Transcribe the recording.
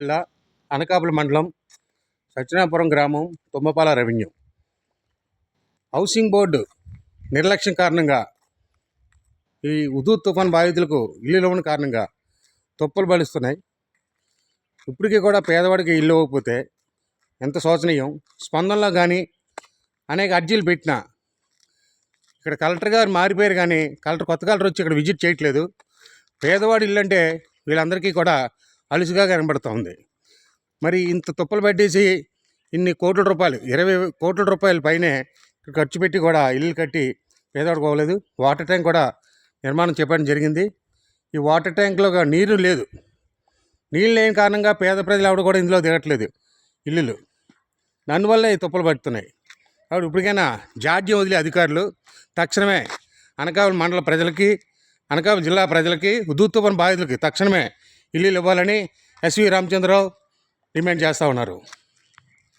జిల్లా అనకాపల్లి మండలం సత్యనాపురం గ్రామం తుమ్మపాల రెవెన్యూ హౌసింగ్ బోర్డు నిర్లక్ష్యం కారణంగా ఈ హుదూద్ తుఫాన్ బాధితులకు ఇల్లు ఇవ్వని కారణంగా తొప్పులు బలుస్తున్నాయి. ఇప్పటికీ కూడా పేదవాడికి ఇల్లు ఇవ్వకపోతే ఎంత శోచనీయం. స్పందనలో కానీ అనేక అర్జీలు పెట్టినా ఇక్కడ కలెక్టర్ గారు మారిపోయారు, కానీ కొత్త కలెక్టర్ వచ్చి ఇక్కడ విజిట్ చేయట్లేదు. పేదవాడి ఇల్లు అంటే వీళ్ళందరికీ కూడా అలుసుగా కనబడుతూ ఉంది. మరి ఇంత తుప్పలు పట్టేసి ఇన్ని కోట్ల రూపాయలు 20 కోట్ల రూపాయల పైనే ఖర్చు పెట్టి కూడా ఇల్లు కట్టి పేదవాడికి పోలేదు. వాటర్ ట్యాంక్ కూడా నిర్మాణం చేపట్టడం జరిగింది. ఈ వాటర్ ట్యాంక్లో నీరు లేదు. నీళ్ళు లేని కారణంగా పేద ప్రజలు ఎవరు కూడా ఇందులో దిగట్లేదు ఇల్లులు. దానివల్ల ఈ తుప్పలు పడుతున్నాయి. కాబట్టి ఇప్పటికైనా జాడ్యం వదిలే అధికారులు తక్షణమే అనకాపల్లి మండల ప్రజలకి, అనకాపల్లి జిల్లా ప్రజలకి, హుదూద్ తుఫాన్ బాధితులకి తక్షణమే ఇల్లు ఇవ్వాలని ఎస్వి రామచంద్రరావు డిమాండ్ చేస్తూ ఉన్నారు.